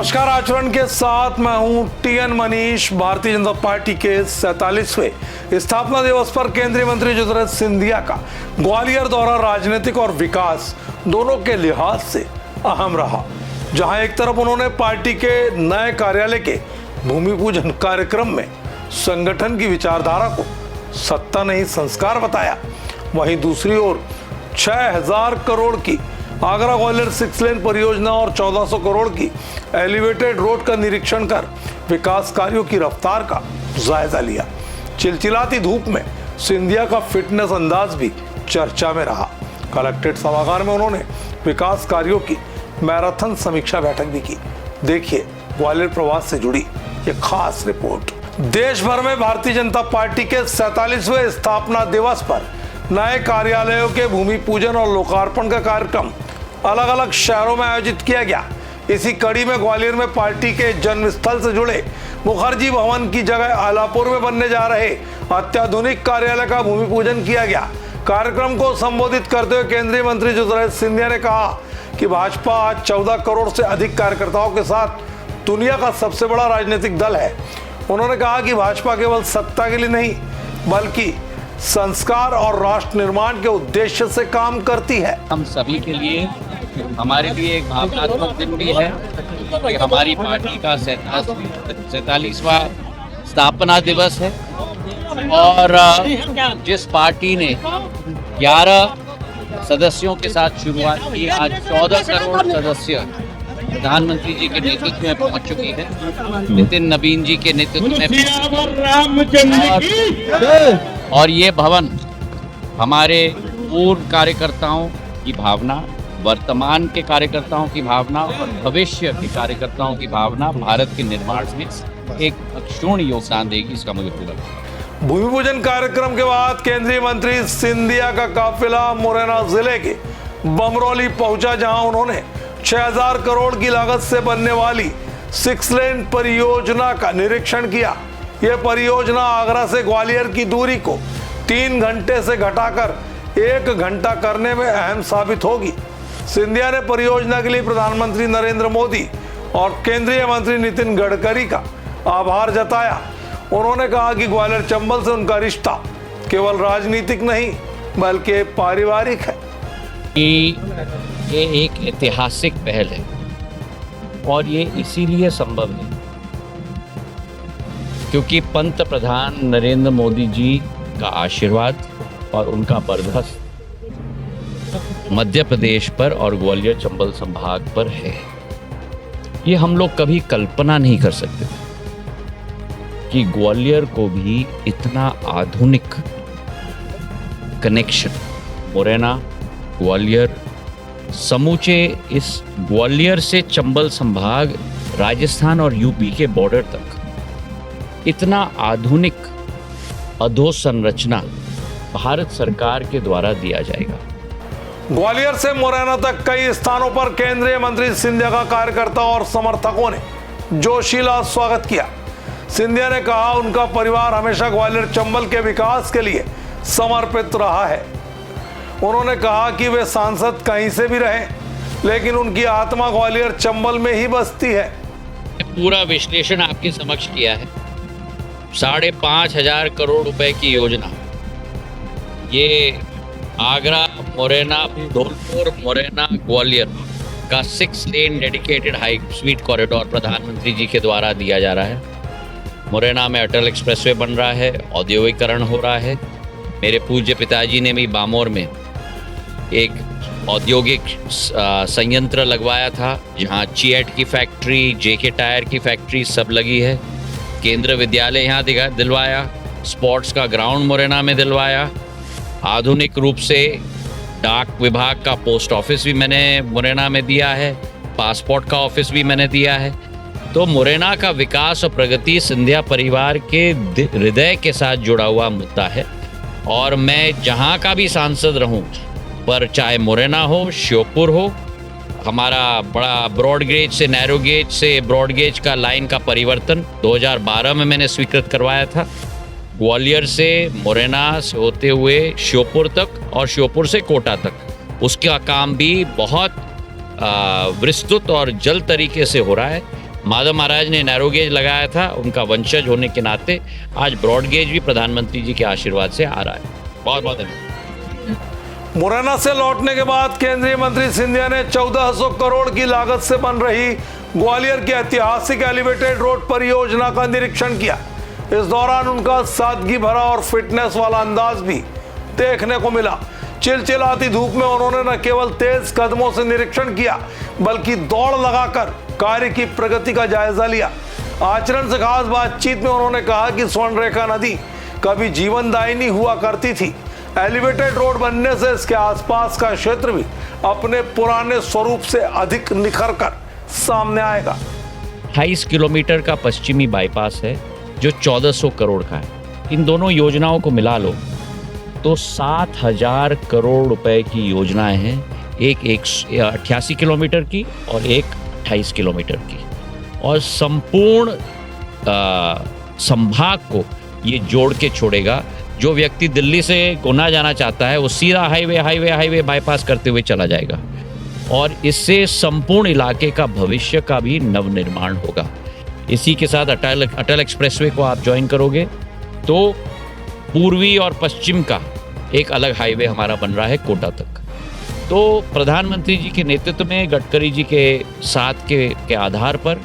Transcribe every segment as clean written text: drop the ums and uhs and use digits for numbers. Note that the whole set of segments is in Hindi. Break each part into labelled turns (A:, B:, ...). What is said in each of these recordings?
A: नमस्कार। आचरण के साथ मैं हूं टीएन मनीष। भारतीय जनता पार्टी के 47वें स्थापना दिवस पर केंद्रीय मंत्री ज्योतिरादित्य सिंधिया का ग्वालियर दौरा राजनीतिक और विकास दोनों के लिहाज से अहम रहा। जहां एक तरफ उन्होंने पार्टी के नए कार्यालय के भूमि पूजन कार्यक्रम में संगठन की विचारधारा को सत्ता नहीं संस्कार बताया, वहीं दूसरी ओर 6000 करोड़ की आगरा ग्वालियर 6 लेन परियोजना और 1400 करोड़ की एलिवेटेड रोड का निरीक्षण कर विकास कार्यों की रफ्तार का जायजा लिया। चिलचिलाती धूप में सिंधिया का फिटनेस अंदाज भी चर्चा में रहा। कलेक्ट्रेट सभागार में उन्होंने विकास कार्यों की मैराथन समीक्षा बैठक भी की। देखिए ग्वालियर प्रवास से जुड़ी ये खास रिपोर्ट। देश भर में भारतीय जनता पार्टी के 47वें स्थापना दिवस पर नए कार्यालयों के भूमि पूजन और लोकार्पण का कार्यक्रम अलग अलग शहरों में आयोजित किया गया। इसी कड़ी में ग्वालियर में पार्टी के जन्मस्थल से जुड़े मुखर्जी भवन की जगह आलापुर में बनने जा रहे अत्याधुनिक कार्यालय का भूमि पूजन किया गया। कार्यक्रम को संबोधित करते हुए केंद्रीय मंत्री ज्योतिरादित्य सिंधिया ने कहा कि भाजपा आज 14 करोड़ से अधिक कार्यकर्ताओं के साथ दुनिया का सबसे बड़ा राजनीतिक दल है। उन्होंने कहा कि भाजपा केवल सत्ता के लिए नहीं बल्कि संस्कार और राष्ट्र निर्माण के उद्देश्य से काम करती है।
B: हम सभी के लिए, हमारे लिए एक भावनात्मक दिन भी है कि हमारी पार्टी का 47वां स्थापना दिवस है और जिस पार्टी ने 11 सदस्यों के साथ शुरुआत की, आज 14 करोड़ सदस्य प्रधानमंत्री जी के नेतृत्व में पहुंच चुकी है, नितिन नवीन जी के नेतृत्व में और ये भवन हमारे पूर्व कार्यकर्ताओं की भावना, वर्तमान के कार्यकर्ताओं की भावना और भविष्य के कार्यकर्ताओं की भावना भारत के निर्माण में एक अक्षुण्ण योगदान देगी, इसका मुझे पूरा विश्वास है।
A: भूमि पूजन कार्यक्रम के बाद केंद्रीय मंत्री सिंधिया का काफिला मुरैना जिले के बमरौली पहुंचा, जहां उन्होंने 6000 करोड़ की लागत से बनने वाली 6 लेन परियोजना का निरीक्षण किया। यह परियोजना आगरा से ग्वालियर की दूरी को 3 घंटे से घटाकर 1 घंटा करने में अहम साबित होगी। सिंधिया ने परियोजना के लिए प्रधानमंत्री नरेंद्र मोदी और केंद्रीय मंत्री नितिन गडकरी का आभार जताया। उन्होंने कहा कि ग्वालियर चंबल से उनका रिश्ता केवल राजनीतिक नहीं बल्कि पारिवारिक है।
B: ये एक ऐतिहासिक पहल है और ये इसीलिए संभव है क्योंकि पंत प्रधान नरेंद्र मोदी जी का आशीर्वाद और उनका बरदस्त मध्य प्रदेश पर और ग्वालियर चंबल संभाग पर है। ये हम लोग कभी कल्पना नहीं कर सकते कि ग्वालियर को भी इतना आधुनिक कनेक्शन, मुरैना, ग्वालियर, समूचे इस ग्वालियर से चंबल संभाग, राजस्थान और यूपी के बॉर्डर तक इतना आधुनिक अधोसंरचना भारत सरकार के द्वारा दिया जाएगा।
A: ग्वालियर से मुरैना तक कई स्थानों पर केंद्रीय मंत्री सिंधिया का कार्यकर्ताओं और समर्थकों ने जोशीला स्वागत किया। सिंधिया ने कहा उनका परिवार हमेशा ग्वालियर चंबल के विकास के लिए समर्पित रहा है। उन्होंने कहा कि वे सांसद कहीं से भी रहे लेकिन उनकी आत्मा ग्वालियर चंबल में ही बसती है।
B: पूरा विश्लेषण आपके समक्ष किया है। 5,500 करोड़ रुपए की योजना, ये आगरा, मुरैना, धौलपुर, मुरैना, ग्वालियर का 6 लेन डेडिकेटेड हाई स्पीड कॉरिडोर प्रधानमंत्री जी के द्वारा दिया जा रहा है। मुरैना में अटल एक्सप्रेसवे बन रहा है, औद्योगिकरण हो रहा है। मेरे पूज्य पिताजी ने भी बामोर में एक औद्योगिक संयंत्र लगवाया था जहां चिएट की फैक्ट्री, जेके टायर की फैक्ट्री सब लगी है। केंद्र विद्यालय यहाँ दिलवाया, स्पोर्ट्स का ग्राउंड मुरैना में दिलवाया। आधुनिक रूप से डाक विभाग का पोस्ट ऑफिस भी मैंने मुरैना में दिया है, पासपोर्ट का ऑफिस भी मैंने दिया है। तो मुरैना का विकास और प्रगति सिंधिया परिवार के हृदय के साथ जुड़ा हुआ मुद्दा है और मैं जहाँ का भी सांसद रहूँ, पर चाहे मुरैना हो, श्योपुर हो, हमारा बड़ा ब्रॉड गेज से नैरो गेज से ब्रॉड गेज का लाइन का परिवर्तन 2012 में मैंने स्वीकृत करवाया था। ग्वालियर से मुरैना से होते हुए श्योपुर तक और श्योपुर से कोटा तक, उसका काम भी बहुत विस्तृत और जल्द तरीके से हो रहा है। माधव महाराज ने नैरो गेज लगाया था, उनका वंशज होने के नाते आज ब्रॉड गेज भी प्रधानमंत्री जी के आशीर्वाद से आ रहा है। बहुत बहुत धन्यवाद।
A: मुरैना से लौटने के बाद केंद्रीय मंत्री सिंधिया ने 1400 करोड़ की लागत से बन रही ग्वालियर की ऐतिहासिक एलिवेटेड रोड परियोजना का निरीक्षण किया। इस दौरान उनका सादगी भरा और फिटनेस वाला अंदाज भी देखने को मिला। चिलचिलाती धूप में उन्होंने न केवल तेज कदमों से निरीक्षण किया बल्कि दौड़ लगाकर कार्य की प्रगति का जायजा लिया। आचरण से खास बातचीत में उन्होंने कहा कि स्वर्णरेखा नदी कभी जीवनदायिनी हुआ करती थी। एलिवेटेड रोड बनने से इसके आसपास का क्षेत्र भी अपने पुराने स्वरूप से अधिक निखर कर सामने आएगा।
B: 28 किलोमीटर का पश्चिमी बाईपास है जो 1400 करोड़ का है। इन दोनों योजनाओं को मिला लो तो 7000 करोड़ रुपए की योजनाएं हैं, एक 88 किलोमीटर की और एक 28 किलोमीटर की, और संपूर्ण संभाग को ये जोड़ के छोड़ेगा। जो व्यक्ति दिल्ली से गुना जाना चाहता है वो सीधा हाईवे बाईपास करते हुए चला जाएगा और इससे संपूर्ण इलाके का भविष्य का भी नवनिर्माण होगा। इसी के साथ अटल एक्सप्रेसवे को आप ज्वाइन करोगे तो पूर्वी और पश्चिम का एक अलग हाईवे हमारा बन रहा है कोटा तक। तो प्रधानमंत्री जी के नेतृत्व में गडकरी जी के साथ के आधार पर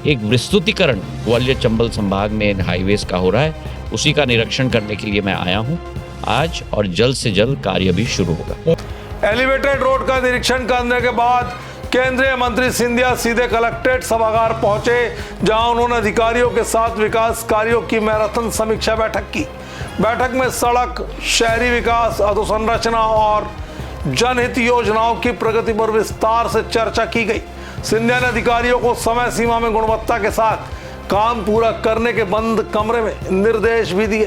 B: एक विस्तृतीकरण ग्वालियर चंबल संभाग में इन हाईवेज का हो रहा है। उसी का निरीक्षण करने के लिए मैं आया हूं आज और जल्द से जल्द कार्य भी शुरू होगा।
A: एलिवेटेड रोड का निरीक्षण करने के बाद केंद्रीय मंत्री सिंधिया सीधे कलेक्ट्रेट सभागार पहुंचे, जहां उन्होंने अधिकारियों के साथ विकास कार्यों की मैराथन समीक्षा बैठक की। बैठक में सड़क, शहरी विकास, अधोसंरचना और जनहित योजनाओं की प्रगति पर विस्तार से चर्चा की गई। सिंधिया ने अधिकारियों को समय सीमा में गुणवत्ता के साथ काम पूरा करने के बंद कमरे में निर्देश भी दिए।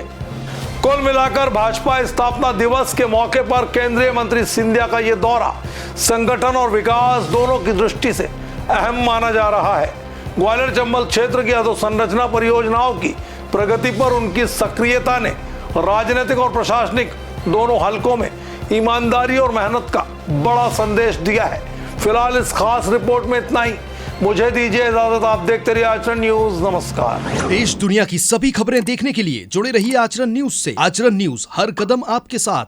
A: कुल मिलाकर भाजपा स्थापना दिवस के मौके पर केंद्रीय मंत्री सिंधिया का यह दौरा संगठन और विकास दोनों की दृष्टि से अहम माना जा रहा है। ग्वालियर चंबल क्षेत्र की अधोसंरचना परियोजनाओं की प्रगति पर उनकी सक्रियता ने राजनीतिक और प्रशासनिक दोनों हलकों में ईमानदारी और मेहनत का बड़ा संदेश दिया है। फिलहाल इस खास रिपोर्ट में इतना ही। मुझे दीजिए इजाजत। आप देखते रहिए आचरण न्यूज। नमस्कार।
C: देश दुनिया की सभी खबरें देखने के लिए जुड़े रहिए आचरण न्यूज से। आचरण न्यूज, हर कदम आपके साथ।